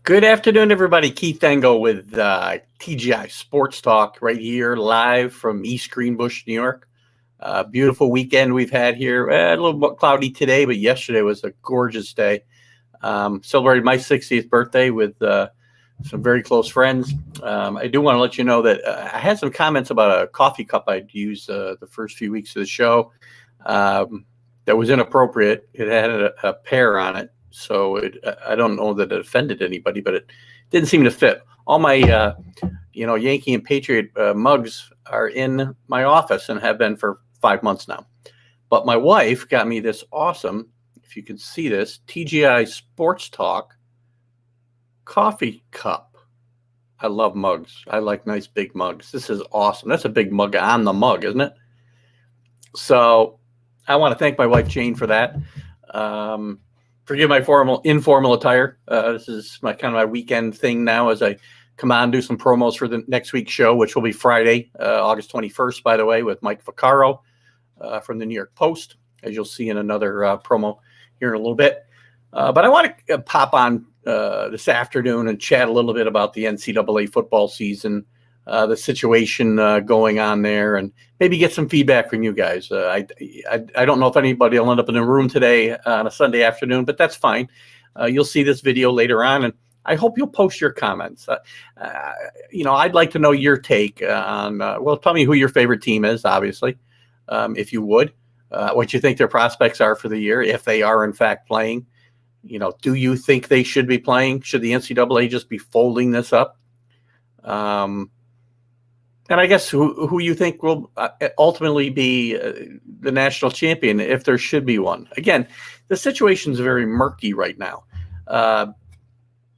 Good afternoon, everybody. Keith Engel with TGI Sports Talk right here, live from East Greenbush, New York. Beautiful weekend we've had here. A little bit cloudy today, but yesterday was a gorgeous day. Celebrated my 60th birthday with some very close friends. I do want to let you know that I had some comments about a coffee cup I'd used the first few weeks of the show that was inappropriate. It had a pear on it. So I don't know that it offended anybody, but it didn't seem to fit. All my, Yankee and Patriot mugs are in my office and have been for 5 months now. But my wife got me this awesome, if you can see this, TGI Sports Talk coffee cup. I love mugs. I like nice big mugs. This is awesome. That's a big mug on the mug, isn't it? So I want to thank my wife, Jane, for that. Forgive my informal attire. This is my weekend thing now as I come on, do some promos for the next week's show, which will be Friday, August 21st, by the way, with Mike Vaccaro from the New York Post, as you'll see in another promo here in a little bit. But I want to pop on this afternoon and chat a little bit about the NCAA football season, the situation going on there, and maybe get some feedback from you guys. I don't know if anybody will end up in the room today on a Sunday afternoon, but that's fine. You'll see this video later on, and I hope you'll post your comments. I'd like to know your take on, tell me who your favorite team is, obviously, if you would, what you think their prospects are for the year, if they are in fact playing. Do you think they should be playing? Should the NCAA just be folding this up? And I guess who you think will ultimately be the national champion, if there should be one. Again, the situation is very murky right now.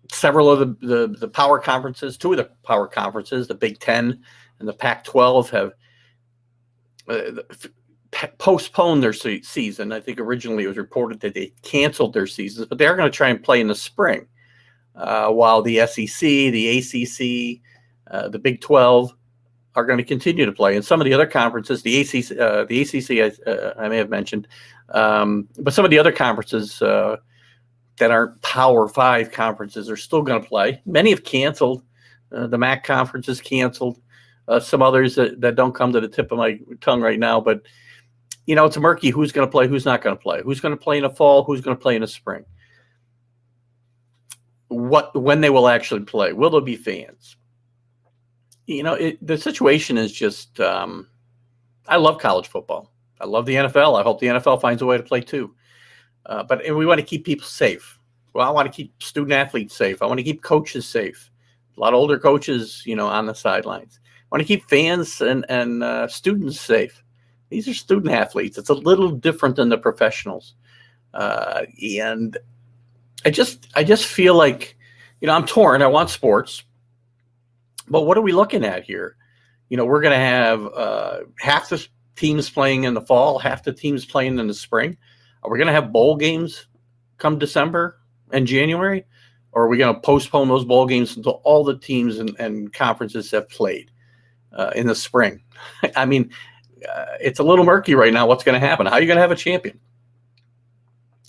Several of the power conferences, two of the power conferences, the Big Ten and the Pac-12, have postponed their season. I think originally it was reported that they canceled their seasons, but they are going to try and play in the spring, while the SEC, the ACC, the Big 12 are going to continue to play. And some of the other conferences, the ACC, I may have mentioned, but some of the other conferences that aren't Power 5 conferences are still going to play. Many have canceled. The MAC conference is canceled. Some others that don't come to the tip of my tongue right now. But, it's murky who's going to play, who's not going to play, who's going to play in the fall, who's going to play in the spring. When they will actually play. Will there be fans? The situation is just, I love college football. I love the NFL. I hope the NFL finds a way to play too. But we want to keep people safe. Well, I want to keep student athletes safe. I want to keep coaches safe. A lot of older coaches, on the sidelines. I want to keep fans and students safe. These are student athletes. It's a little different than the professionals. And I just feel like, I'm torn. I want sports. But what are we looking at here? We're going to have half the teams playing in the fall, half the teams playing in the spring. Are we going to have bowl games come December and January? Or are we going to postpone those bowl games until all the teams and conferences have played in the spring? I mean, it's a little murky right now what's going to happen. How are you going to have a champion?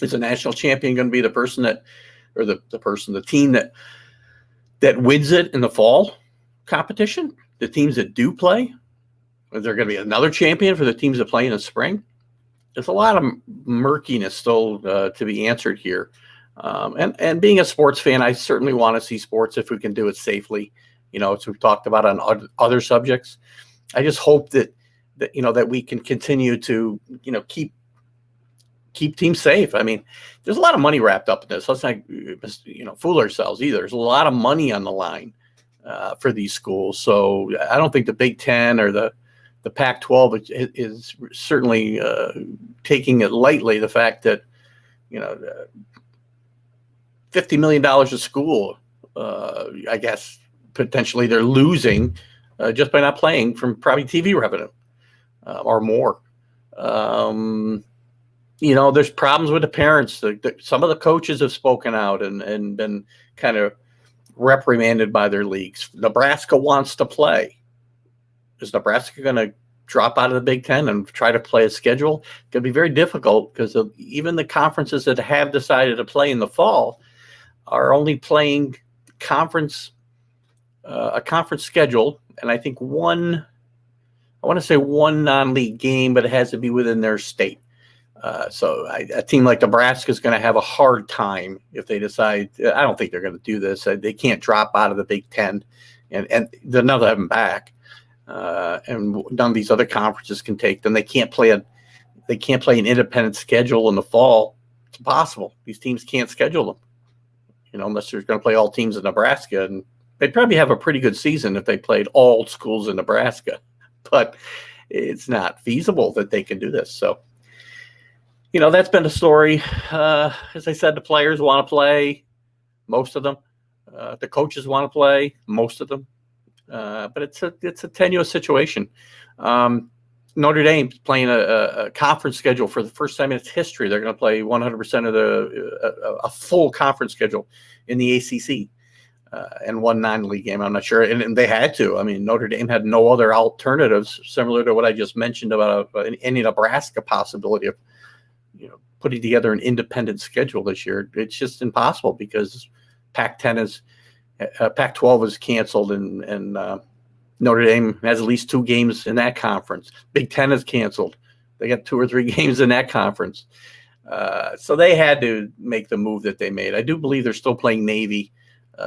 Is a national champion going to be the person the team that wins it in the fall competition? The teams that do play? Is there going to be another champion for the teams that play in the spring? There's a lot of murkiness still to be answered here. And being a sports fan, I certainly want to see sports if we can do it safely. As we've talked about on other subjects. I just hope that we can continue to, keep teams safe. I mean, there's a lot of money wrapped up in this. Let's not, fool ourselves either. There's a lot of money on the line for these schools. So I don't think the Big Ten or the Pac-12 is certainly taking it lightly. The fact that, $50 million a school, I guess, potentially they're losing just by not playing from probably TV revenue or more. There's problems with the parents. Some of the coaches have spoken out and been kind of reprimanded by their leagues. Nebraska wants to play. Is Nebraska going to drop out of the Big Ten and try to play a schedule? It's going to be very difficult because even the conferences that have decided to play in the fall are only playing conference schedule, and I think one non-league game, but it has to be within their state. So a team like Nebraska is going to have a hard time if they decide. I don't think they're going to do this. They can't drop out of the Big Ten, and none of them back. And none of these other conferences can take them. They can't play an independent schedule in the fall. It's impossible. These teams can't schedule them, unless they're going to play all teams in Nebraska. And they'd probably have a pretty good season if they played all schools in Nebraska, but it's not feasible that they can do this. So, that's been the story. As I said, the players want to play, most of them. The coaches want to play, most of them. But it's a tenuous situation. Notre Dame's playing a conference schedule for the first time in its history. They're going to play 100% of a full conference schedule in the ACC and one non-league game. I'm not sure, and they had to. I mean, Notre Dame had no other alternatives, similar to what I just mentioned about any Nebraska possibility of putting together an independent schedule this year. It's just impossible because Pac-12 is canceled, and Notre Dame has at least 2 games in that conference. Big Ten is canceled. They got 2 or 3 games in that conference. So they had to make the move that they made. I do believe they're still playing Navy,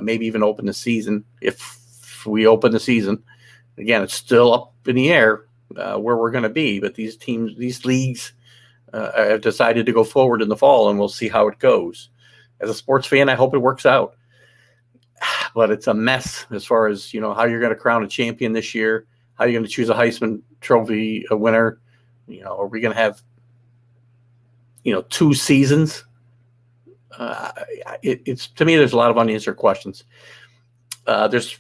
maybe even open the season. If we open the season, again, it's still up in the air where we're going to be. But these leagues have decided to go forward in the fall, and we'll see how it goes. As a sports fan, I hope it works out. But it's a mess as far as, how you're going to crown a champion this year, how you're going to choose a Heisman Trophy winner. Are we going to have, 2 seasons? It's to me, there's a lot of unanswered questions. There's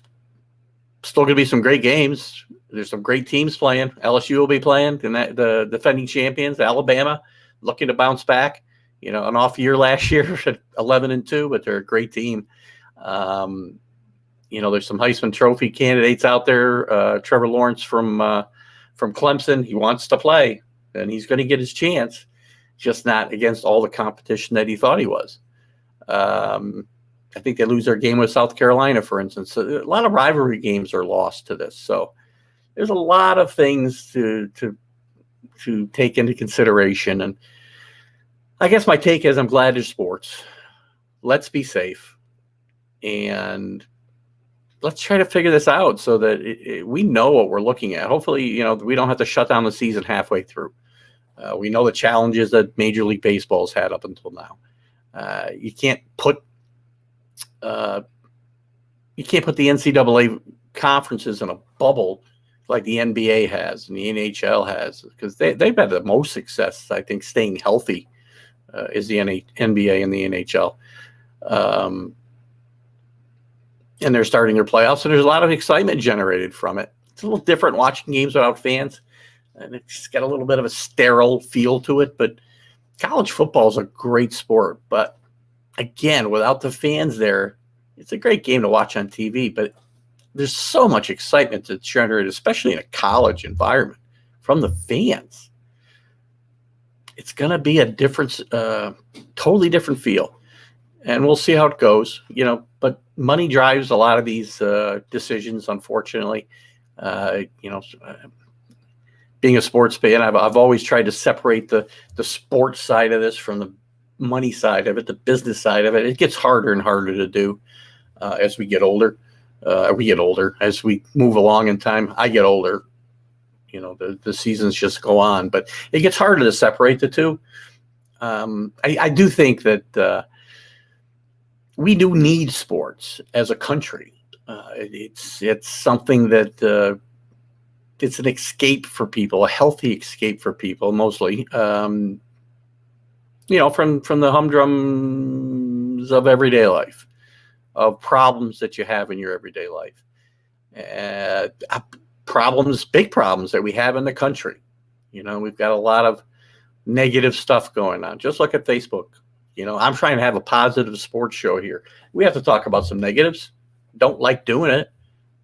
still going to be some great games. There's some great teams playing. LSU will be playing, and the defending champions, Alabama, looking to bounce back. An off year last year at 11-2, but they're a great team. There's some Heisman Trophy candidates out there. Trevor Lawrence from Clemson, he wants to play, and he's going to get his chance, just not against all the competition that he thought he was. I think they lose their game with South Carolina, for instance. So a lot of rivalry games are lost to this. So there's a lot of things to take into consideration. And I guess my take is I'm glad there's sports. Let's be safe. And let's try to figure this out so that we know what we're looking at. Hopefully, we don't have to shut down the season halfway through. We know the challenges that Major League Baseball has had up until now. You can't put the NCAA conferences in a bubble like the NBA has and the NHL has, because they've had the most success, I think, staying healthy is the NBA and the NHL. And they're starting their playoffs, and there's a lot of excitement generated from it. It's a little different watching games without fans, and it's got a little bit of a sterile feel to it, but college football is a great sport. But again, without the fans there, it's a great game to watch on TV, but there's so much excitement that's generated, especially in a college environment, from the fans. It's going to be a different, totally different feel. And we'll see how it goes, but money drives a lot of these decisions, unfortunately. Being a sports fan, I've always tried to separate the sports side of this from the money side of it, the business side of it. It gets harder and harder to do as we get older. As we move along in time. I get older. The seasons just go on, but it gets harder to separate the two. I do think that we do need sports as a country. It's something that it's an escape for people, a healthy escape for people, mostly. From the humdrums of everyday life, of problems that you have in your everyday life, big problems that we have in the country. We've got a lot of negative stuff going on. Just look at Facebook. I'm trying to have a positive sports show here. We have to talk about some negatives. Don't like doing it.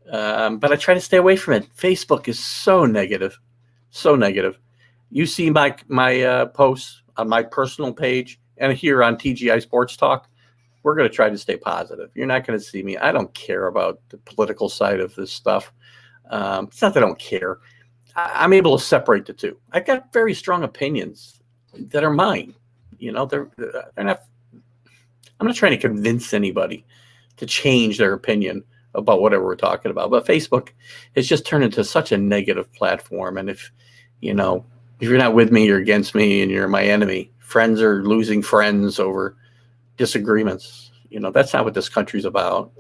But I try to stay away from it. Facebook is so negative. So negative. You see my posts on my personal page and here on TGI Sports Talk. we're going to try to stay positive. You're not going to see me. I don't care about the political side of this stuff. It's not that I don't care. I'm able to separate the two. I've got very strong opinions that are mine. They're not. I'm not trying to convince anybody to change their opinion about whatever we're talking about. But Facebook has just turned into such a negative platform. And if you're not with me, you're against me, and you're my enemy. Friends are losing friends over disagreements. That's not what this country's about.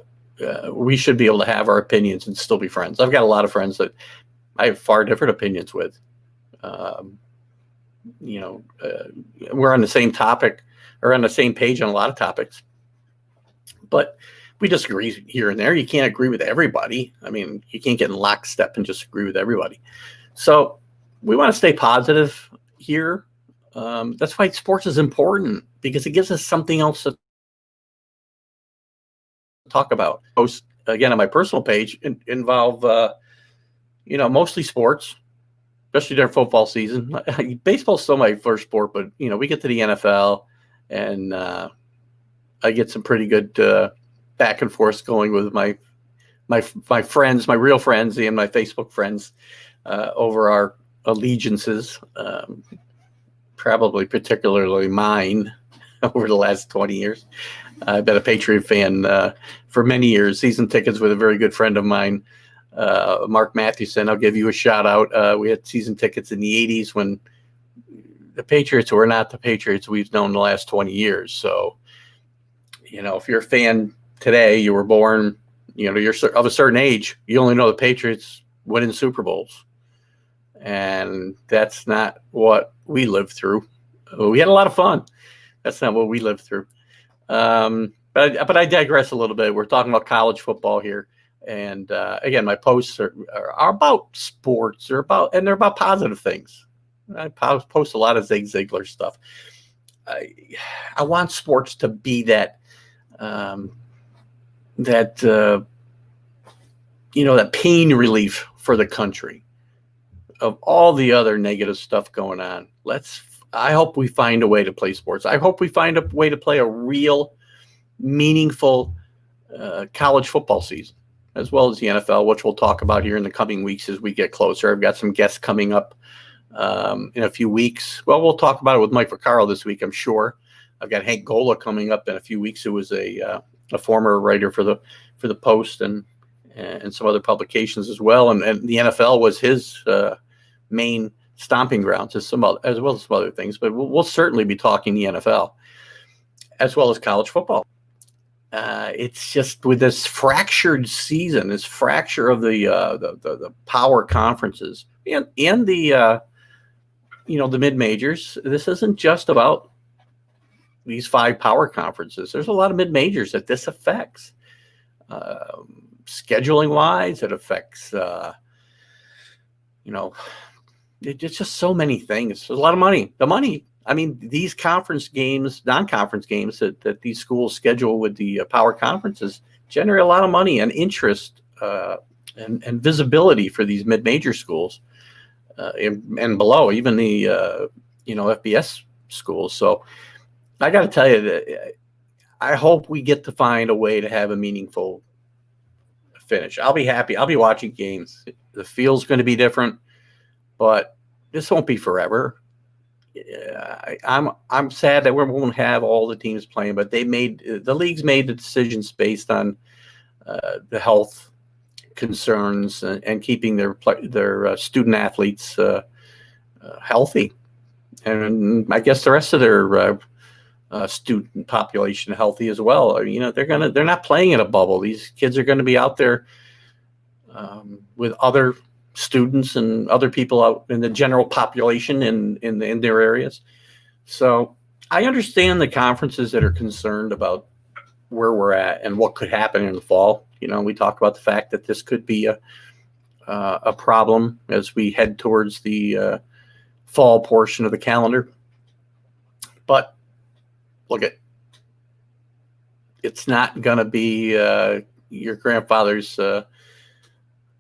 We should be able to have our opinions and still be friends. I've got a lot of friends that I have far different opinions with. We're on the same topic or on the same page on a lot of topics, but we disagree here and there. You can't agree with everybody. I mean, you can't get in lockstep and just agree with everybody. So we want to stay positive here. That's why sports is important, because it gives us something else to talk about. Post again on my personal page involve mostly sports, especially during football season. Baseball's still my first sport, but we get to the NFL, and I get some pretty good back and forth going with my friends, my real friends, and my Facebook friends over our allegiances. Probably particularly mine over the last 20 years. I've been a Patriot fan for many years. Season tickets with a very good friend of mine, Mark Mathewson. I'll give you a shout out. We had season tickets in the 80s when the Patriots were not the Patriots we've known the last 20 years. So, if you're a fan today, you were born, you're of a certain age, you only know the Patriots winning Super Bowls. And that's not what we lived through. We had a lot of fun. That's not what we lived through. But I digress a little bit. We're talking about college football here. And again, my posts are about sports. They're about positive things. I post a lot of Zig Ziglar stuff. I want sports to be that pain relief for the country of all the other negative stuff going on. I hope we find a way to play sports. I hope we find a way to play a real, meaningful college football season, as well as the NFL, which we'll talk about here in the coming weeks as we get closer. I've got some guests coming up in a few weeks. Well, we'll talk about it with Mike Vaccaro this week, I'm sure. I've got Hank Gola coming up in a few weeks, who was a former writer for the Post and some other publications as well. And the NFL was his main stomping grounds, as well as some other things. But we'll certainly be talking the NFL as well as college football. It's just with this fractured season, this fracture of the power conferences and the mid majors. This isn't just about these 5 power conferences. There's a lot of mid majors that this affects. Scheduling wise, it affects. It's just so many things. There's a lot of money. The money. I mean, these conference games, non-conference games that these schools schedule with the power conferences generate a lot of money and interest and visibility for these mid-major schools and below, even the FBS schools. So I got to tell you that I hope we get to find a way to have a meaningful finish. I'll be happy. I'll be watching games. The field's going to be different, but this won't be forever. I'm sad that we won't have all the teams playing, but the league's made the decisions based on the health concerns and keeping their student athletes healthy, and I guess the rest of their student population healthy as well. They're not playing in a bubble. These kids are going to be out there with other students and other people out in the general population in their areas. So I understand the conferences that are concerned about where we're at and what could happen in the fall. We talked about the fact that this could be a problem as we head towards the fall portion of the calendar. But look, it's not going to be your grandfather's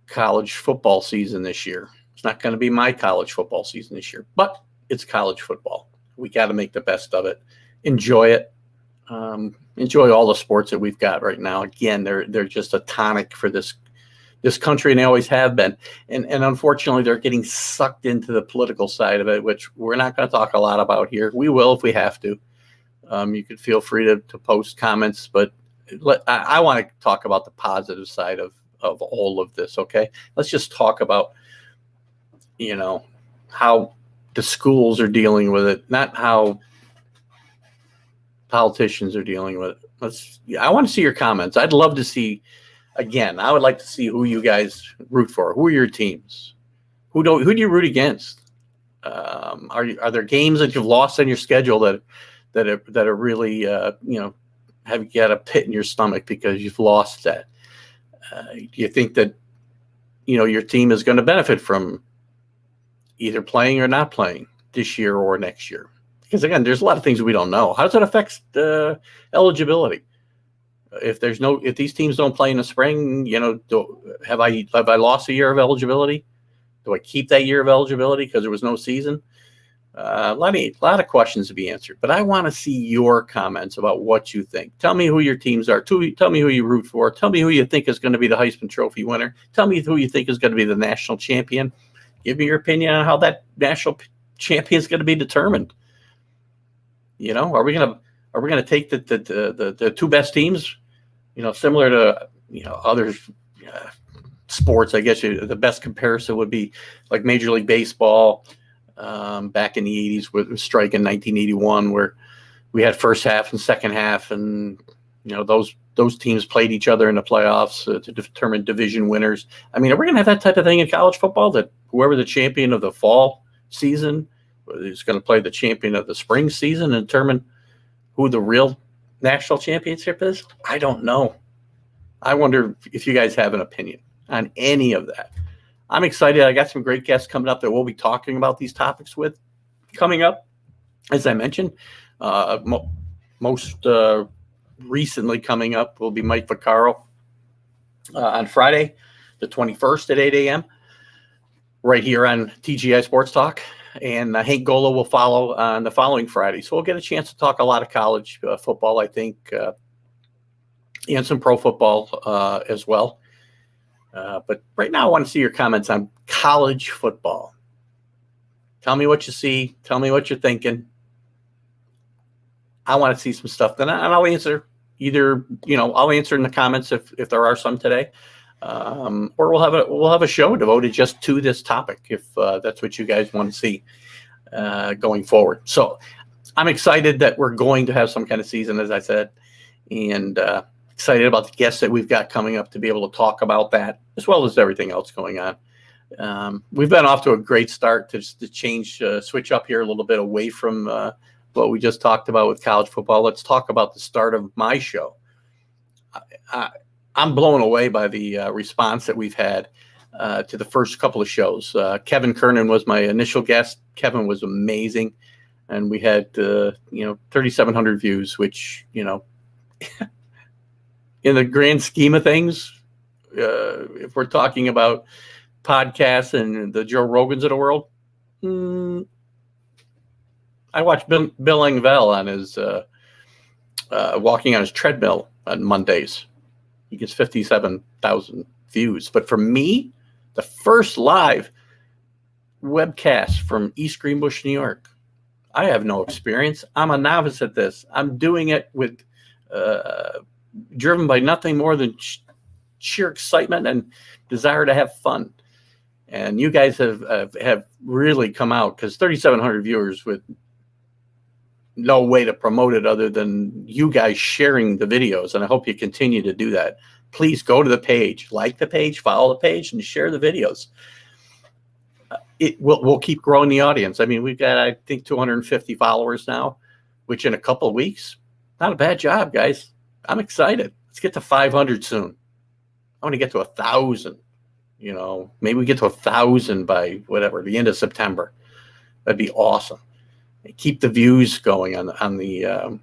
college football season this year. It's not going to be my college football season this year, but it's college football. We got to make the best of it, enjoy it. Enjoy all the sports that we've got right now. Again, they're just a tonic for this country, and they always have been. And unfortunately, they're getting sucked into the political side of it, which we're not going to talk a lot about here. We will if we have to. You could feel free to post comments, but I want to talk about the positive side of all of this. Okay, let's just talk about how the schools are dealing with it, not how politicians are dealing with it. I want to see your comments. I'd love to see. Again, I would like to see who you guys root for. Who are your teams? Who do you root against? Are there games that you've lost on your schedule that are really have you got a pit in your stomach because you've lost that? Do you think that your team is going to benefit from either playing or not playing this year or next year? Because again, there's a lot of things we don't know. How does it affect eligibility? If these teams don't play in the spring, have I lost a year of eligibility? Do I keep that year of eligibility because there was no season? A lot of questions to be answered, but I want to see your comments about what you think. Tell me who your teams are. Tell me who you root for. Tell me who you think is going to be the Heisman Trophy winner. Tell me who you think is going to be the national champion. Give me your opinion on how that national champion is going to be determined. Are we going to take the two best teams? Similar to other sports, I guess the best comparison would be like Major League Baseball back in the 80s with strike in 1981, where we had first half and second half, and those teams played each other in the playoffs to determine division winners. I mean, are we going to have that type of thing in college football, that whoever the champion of the fall season is going to play the champion of the spring season and determine who the real national championship is? I don't know. I wonder if you guys have an opinion on any of that. I'm excited. I got some great guests coming up that we'll be talking about these topics with coming up. As I mentioned, most recently coming up will be Mike Vaccaro on Friday, the 21st at 8 a.m. right here on TGI Sports Talk. And Hank Gola will follow on the following Friday. So we'll get a chance to talk a lot of college football, I think, and some pro football as well. But right now I want to see your comments on college football. Tell me what you see. Tell me what you're thinking. I want to see some stuff. And I'll answer I'll answer in the comments if there are some today. Or we'll have a show devoted just to this topic if that's what you guys want to see going forward. So I'm excited that we're going to have some kind of season, as I said, and excited about the guests that we've got coming up to be able to talk about that, as well as everything else going on. We've been off to a great start to switch up here a little bit away from what we just talked about with college football. Let's talk about the start of my show. I'm blown away by the response that we've had to the first couple of shows. Kevin Kernan was my initial guest. Kevin was amazing. And we had, 3,700 views, which, in the grand scheme of things, if we're talking about podcasts and the Joe Rogans of the world, I watched Bill Engvall on his walking on his treadmill on Mondays. He gets 57,000 views. But for me, the first live webcast from East Greenbush, New York, I have no experience. I'm a novice at this. I'm doing it with driven by nothing more than sheer excitement and desire to have fun. And you guys have really come out, because 3,700 viewers with no way to promote it other than you guys sharing the videos. And I hope you continue to do that. Please go to the page, like the page, follow the page, and share the videos. We'll keep growing the audience. I mean, we've got, I think, 250 followers now, which in a couple of weeks, not a bad job, guys. I'm excited. Let's get to 500 soon. I want to get to 1,000. Maybe we get to 1,000 by the end of September. That'd be awesome. Keep the views going on the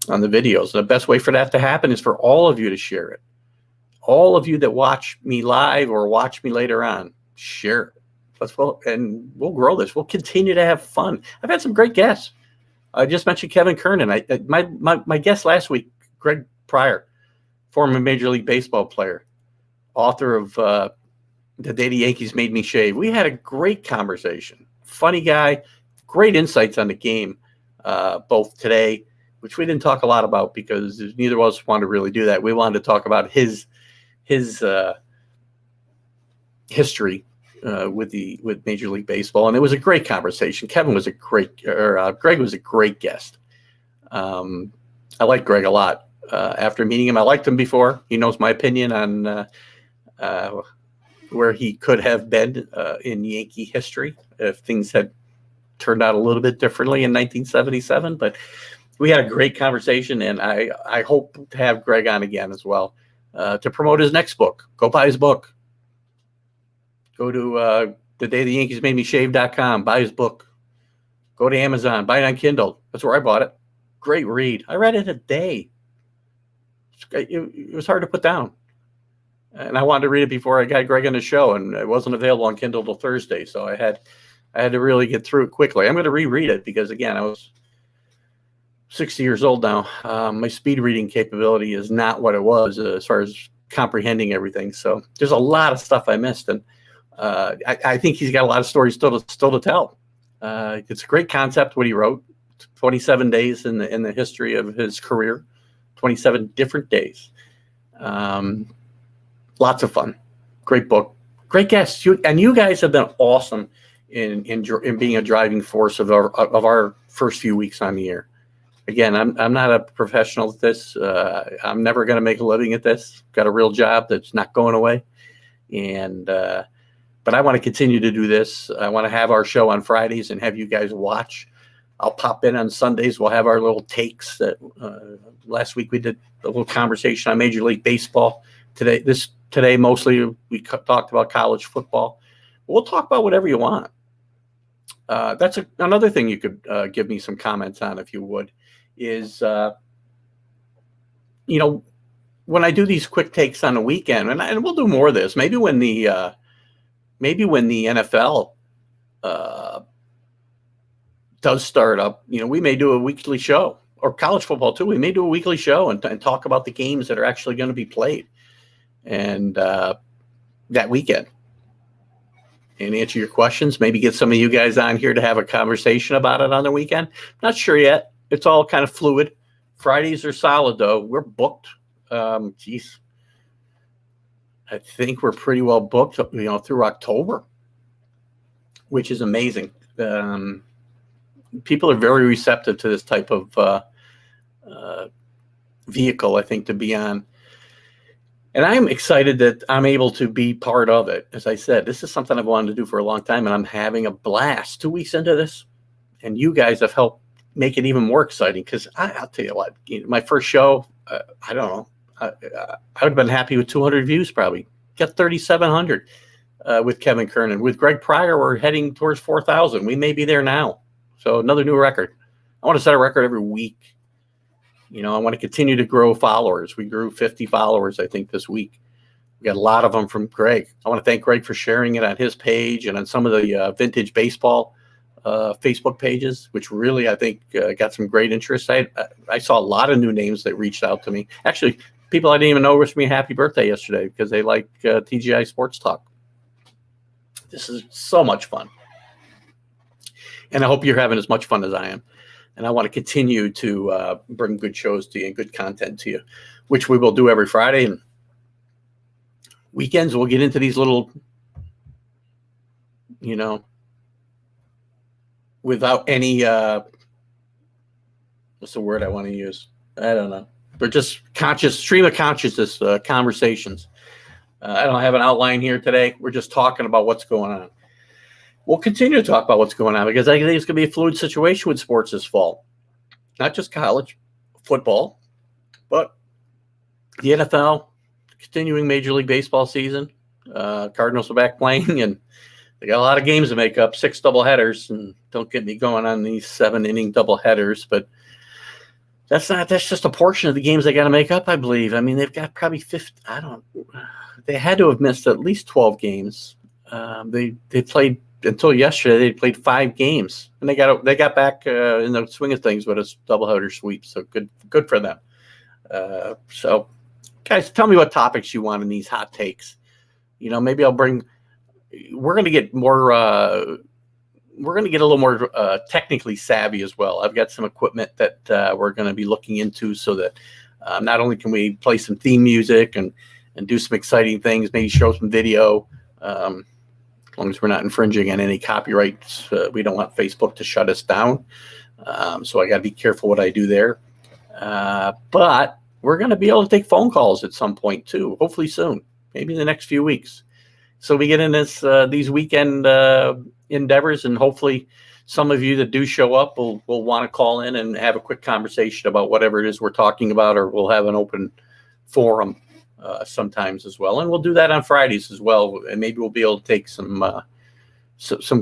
videos. The best way for that to happen is for all of you to share it. All of you that watch me live or watch me later on, share it. We'll grow this. We'll continue to have fun. I've had some great guests. I just mentioned Kevin Kernan. My guest last week, Greg Pryor, former Major League Baseball player, author of The Day the Yankees Made Me Shave. We had a great conversation. Funny guy, great insights on the game, both today, which we didn't talk a lot about because neither of us wanted to really do that. We wanted to talk about his history with Major League Baseball, and it was a great conversation. Greg was a great guest. I like Greg a lot. After meeting him, I liked him before. He knows my opinion on where he could have been in Yankee history if things had turned out a little bit differently in 1977. But we had a great conversation, and I hope to have Greg on again as well to promote his next book. Go buy his book. Go to thedaytheyankeesmademeshave.com. Buy his book. Go to Amazon. Buy it on Kindle. That's where I bought it. Great read. I read it in a day. It was hard to put down. And I wanted to read it before I got Greg on the show, and it wasn't available on Kindle till Thursday. So I had to really get through it quickly. I'm going to reread it because, again, I was 60 years old now. My speed reading capability is not what it was as far as comprehending everything. So there's a lot of stuff I missed, and I think he's got a lot of stories still to tell. It's a great concept what he wrote. 27 days in the history of his career, 27 different days. Lots of fun. Great book. Great guests. You guys have been awesome in being a driving force of our first few weeks on the air. Again, I'm not a professional at this. I'm never going to make a living at this. Got a real job that's not going away, but I want to continue to do this. I want to have our show on Fridays and have you guys watch. I'll pop in on Sundays. We'll have our little takes. That last week we did a little conversation on Major League Baseball. Today mostly we talked about college football. We'll talk about whatever you want. That's another thing you could give me some comments on if you would. Is when I do these quick takes on the weekend, and we'll do more of this. Maybe when the NFL does start up, we may do a weekly show, or college football too. We may do a weekly show and talk about the games that are actually going to be played and that weekend, and answer your questions. Maybe get some of you guys on here to have a conversation about it on the weekend. Not sure yet. It's all kind of fluid. Fridays are solid though. We're booked. I think we're pretty well booked, through October, which is amazing. People are very receptive to this type of vehicle, I think, to be on. And I'm excited that I'm able to be part of it. As I said, this is something I've wanted to do for a long time, and I'm having a blast 2 weeks into this. And you guys have helped make it even more exciting because I'll tell you what, my first show, I don't know, I would have been happy with 200 views probably. Got 3,700 with Kevin Kernan. With Greg Pryor, we're heading towards 4,000. We may be there now. So another new record. I want to set a record every week. I want to continue to grow followers. We grew 50 followers, I think, this week. We got a lot of them from Greg. I want to thank Greg for sharing it on his page and on some of the vintage baseball Facebook pages, which really, I think, got some great interest. I saw a lot of new names that reached out to me. Actually, people I didn't even know wished me a happy birthday yesterday because they like TGI Sports Talk. This is so much fun. And I hope you're having as much fun as I am. And I want to continue to bring good shows to you and good content to you, which we will do every Friday. And weekends, we'll get into these little, without any, what's the word I want to use? I don't know. They're just stream of consciousness conversations. I don't have an outline here today. We're just talking about what's going on. We'll continue to talk about what's going on because I think it's going to be a fluid situation with sports this fall. Not just college football, but the NFL, continuing Major League Baseball season. Cardinals are back playing, and they got a lot of games to make up, 6 doubleheaders. And don't get me going on these 7-inning doubleheaders, but that's just a portion of the games they got to make up, I believe. I mean, they've got probably 50. They had to have missed at least 12 games. They played until yesterday, they played 5 games, and they got back in the swing of things with a doubleheader sweep. So good for them. So, guys, tell me what topics you want in these hot takes. Maybe I'll bring. We're going to get more. We're going to get a little more technically savvy as well. I've got some equipment that we're going to be looking into, so that not only can we play some theme music and do some exciting things, maybe show some video. As long as we're not infringing on any copyrights, we don't want Facebook to shut us down. So I got to be careful what I do there. But we're going to be able to take phone calls at some point too, hopefully soon, maybe in the next few weeks. So we get in these weekend endeavors, and hopefully some of you that do show up will want to call in and have a quick conversation about whatever it is we're talking about, or we'll have an open forum sometimes as well. And we'll do that on Fridays as well. And maybe we'll be able to take some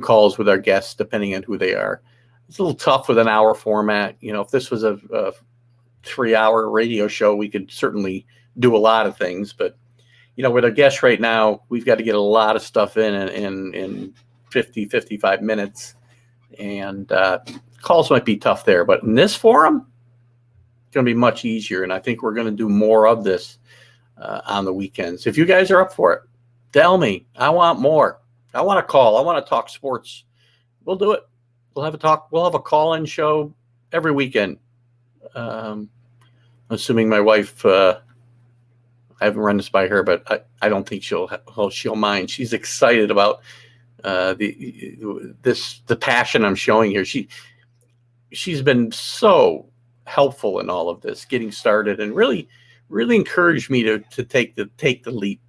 calls with our guests, depending on who they are. It's a little tough with an hour format. If this was a 3-hour radio show, we could certainly do a lot of things. But, with our guests right now, we've got to get a lot of stuff in 50, 55 minutes. And calls might be tough there. But in this forum, it's going to be much easier. And I think we're going to do more of this on the weekends. If you guys are up for it, tell me. I want more. I want to call. I want to talk sports. We'll do it. We'll have a talk. We'll have a call-in show every weekend. Assuming my wife, I haven't run this by her, but I don't think she'll mind. She's excited about the passion I'm showing here. She's been so helpful in all of this, getting started, and really encouraged me to take the leap.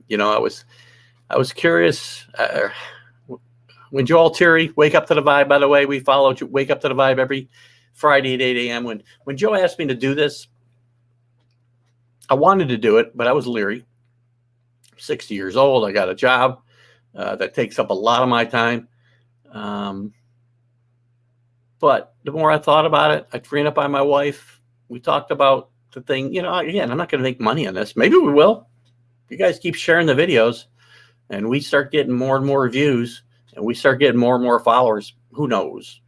I was curious when Joel Terry, Wake Up to the Vibe, by the way, we follow Wake Up to the Vibe every Friday at 8 a.m. When Joe asked me to do this, I wanted to do it, but I was leery. I'm 60 years old. I got a job that takes up a lot of my time. But the more I thought about it, I ran it by my wife. We talked about the thing. Again, I'm not going to make money on this. Maybe we will. You guys keep sharing the videos, and we start getting more and more views, and we start getting more and more followers. Who knows?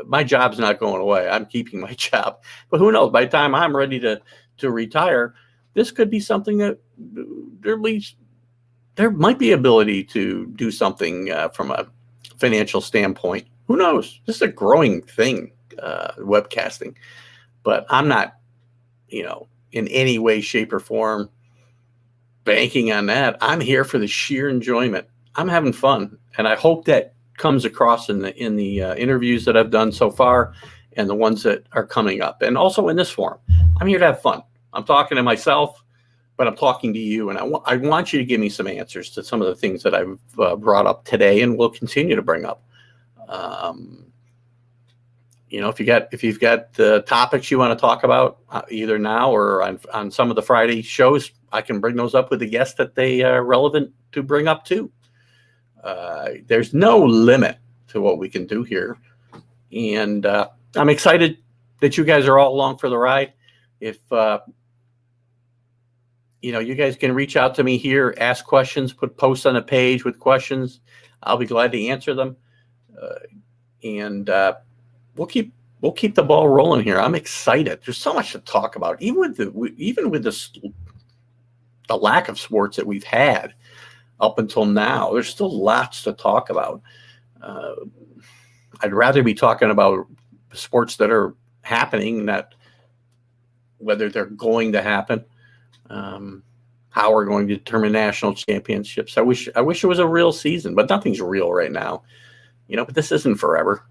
My job's not going away. I'm keeping my job. But who knows? By the time I'm ready to retire, this could be something that there might be ability to do something from a financial standpoint. Who knows? This is a growing thing, webcasting. But I'm not, in any way, shape, or form banking on that. I'm here for the sheer enjoyment. I'm having fun, and I hope that comes across in the interviews that I've done so far, and the ones that are coming up, and also in this forum. I'm here to have fun. I'm talking to myself, but I'm talking to you, and I want you to give me some answers to some of the things that I've brought up today, and will continue to bring up. If you've got the topics you want to talk about, either now or on some of the Friday shows, I can bring those up with the guests that they are relevant to bring up too. There's no limit to what we can do here, and I'm excited that you guys are all along for the ride. If you guys can reach out to me here, ask questions, put posts on the page with questions. I'll be glad to answer them, and we'll keep the ball rolling here. I'm excited. There's so much to talk about, even with the lack of sports that we've had up until now. There's still lots to talk about. I'd rather be talking about sports that are happening, not whether they're going to happen. How we're going to determine national championships. I wish it was a real season, but nothing's real right now. But this isn't forever.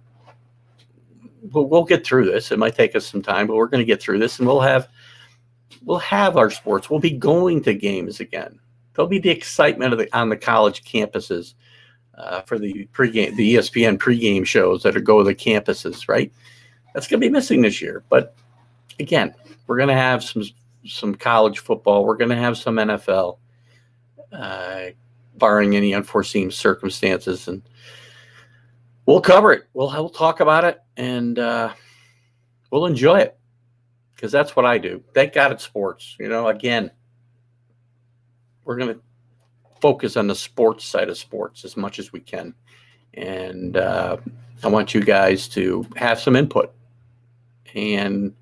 We'll get through this. It might take us some time, but we're going to get through this, and we'll have our sports. We'll be going to games again. There'll be the excitement on the college campuses for the ESPN pregame shows that go to the campuses, right? That's going to be missing this year. But again, we're going to have some college football. We're going to have some NFL, barring any unforeseen circumstances, and we'll cover it. We'll talk about it, and we'll enjoy it, because that's what I do. Thank God it's sports. Again, we're going to focus on the sports side of sports as much as we can. And I want you guys to have some input and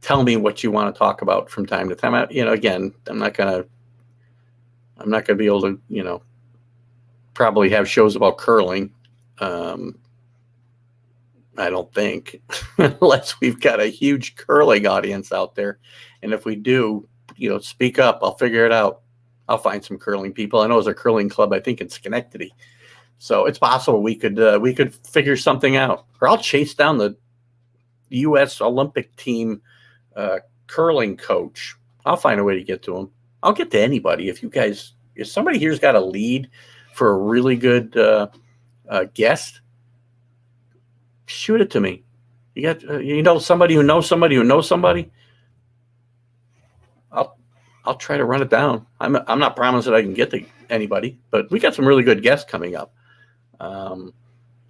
tell me what you want to talk about from time to time. Again, I'm not gonna be able to, probably have shows about curling. I don't think, unless we've got a huge curling audience out there. And if we do, speak up. I'll figure it out. I'll find some curling people. I know there's a curling club, I think, in Schenectady. So it's possible we could figure something out. Or I'll chase down the U.S. Olympic team curling coach. I'll find a way to get to him. I'll get to anybody. If somebody here's got a lead for a really good guest, shoot it to me. You got somebody who knows somebody who knows somebody. I'll try to run it down. I'm not promising I can get to anybody, but we got some really good guests coming up.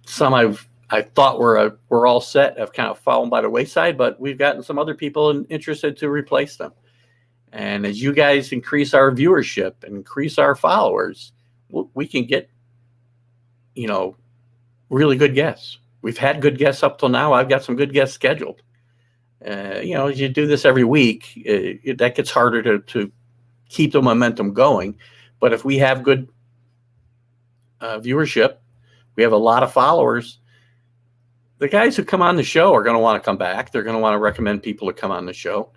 Some I thought were all set, have kind of fallen by the wayside, but we've gotten some other people interested to replace them. And as you guys increase our viewership and increase our followers, we can get, really good guests. We've had good guests up till now. I've got some good guests scheduled. As you do this every week, that gets harder to keep the momentum going. But if we have good viewership, we have a lot of followers, the guys who come on the show are going to want to come back. They're going to want to recommend people to come on the show.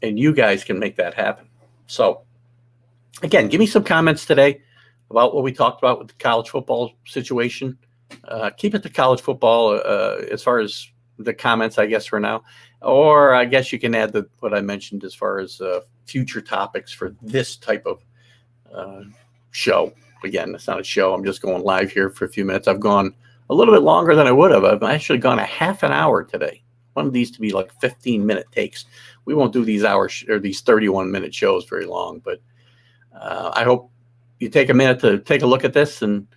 And you guys can make that happen. So, again, give me some comments today about what we talked about with the college football situation. Keep it to college football as far as the comments, I guess, for now. Or I guess you can add what I mentioned as far as future topics for this type of show. Again, it's not a show. I'm just going live here for a few minutes. I've gone a little bit longer than I would have. I've actually gone a half an hour today. I wanted these to be like 15-minute takes. We won't do these hours or these 31-minute shows very long, but I hope you take a minute to take a look at this, and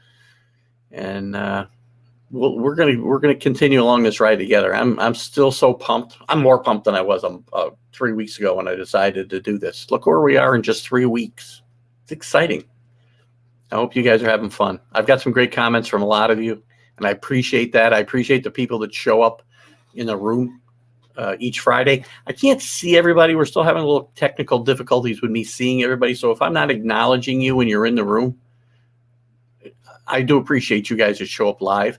we're gonna continue along this ride together. I'm still so pumped. I'm more pumped than I was 3 weeks ago when I decided to do this. Look where we are in just 3 weeks. It's exciting. I hope you guys are having fun. I've got some great comments from a lot of you, and I appreciate that. I appreciate the people that show up in the room each Friday. I can't see everybody. We're still having a little technical difficulties with me seeing everybody. So if I'm not acknowledging you when you're in the room, I do appreciate you guys that show up live.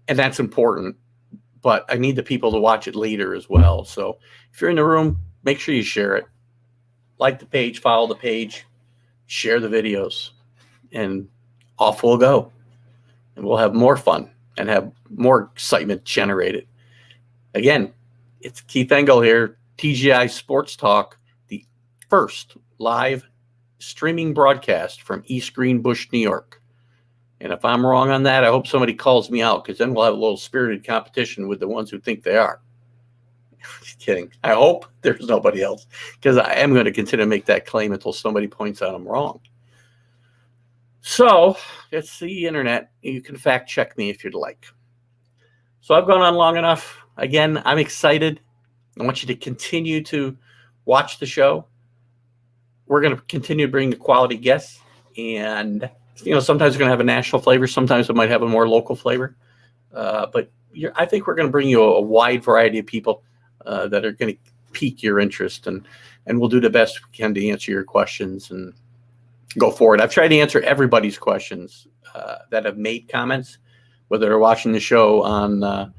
And that's important. But I need the people to watch it later as well. So if you're in the room, make sure you share it. Like the page, follow the page, share the videos, and off we'll go. And we'll have more fun and have more excitement generated. Again, it's Keith Engel here, TGI Sports Talk, the first live streaming broadcast from East Greenbush, New York. And if I'm wrong on that, I hope somebody calls me out, because then we'll have a little spirited competition with the ones who think they are. Just kidding. I hope there's nobody else, because I am going to continue to make that claim until somebody points out I'm wrong. So it's the internet. You can fact check me if you'd like. So I've gone on long enough. Again, I'm excited. I want you to continue to watch the show. We're going to continue to bring the quality guests. And, sometimes we're going to have a national flavor. Sometimes it might have a more local flavor. But I think we're going to bring you a wide variety of people that are going to pique your interest. And we'll do the best we can to answer your questions and go forward. I've tried to answer everybody's questions that have made comments, whether they're watching the show on the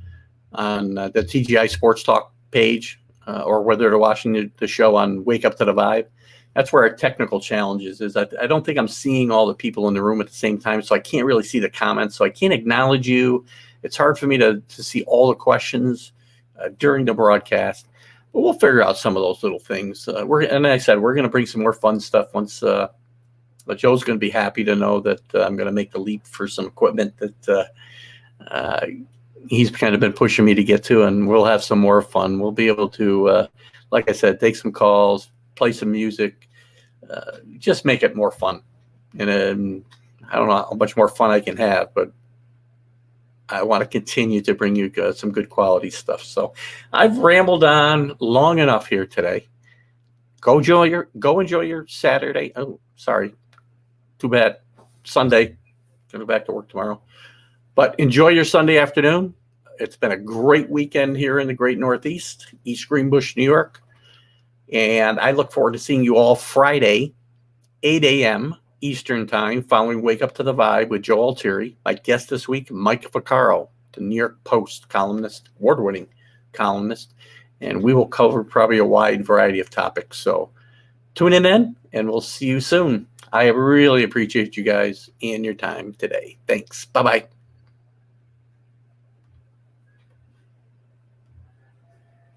TGI Sports Talk page or whether they're watching the show on Wake Up to the Vibe. That's where our technical challenge is I don't think I'm seeing all the people in the room at the same time, so I can't really see the comments, so I can't acknowledge you. It's hard for me to see all the questions during the broadcast, but we'll figure out some of those little things. And I said, we're going to bring some more fun stuff once but Joe's going to be happy to know that I'm going to make the leap for some equipment that he's kind of been pushing me to get to, and we'll have some more fun. We'll be able to, like I said, take some calls, play some music, just make it more fun. And I don't know how much more fun I can have, but I want to continue to bring you some good quality stuff. So I've rambled on long enough here today. Go enjoy your Saturday. Oh, sorry. Too bad. Sunday. Going back to work tomorrow. But enjoy your Sunday afternoon. It's been a great weekend here in the great Northeast, East Greenbush, New York. And I look forward to seeing you all Friday, 8 a.m. Eastern Time, following Wake Up to the Vibe with Joe Altieri. My guest this week, Mike Vaccaro, the New York Post columnist, award-winning columnist. And we will cover probably a wide variety of topics. So tune in then, and we'll see you soon. I really appreciate you guys and your time today. Thanks. Bye-bye.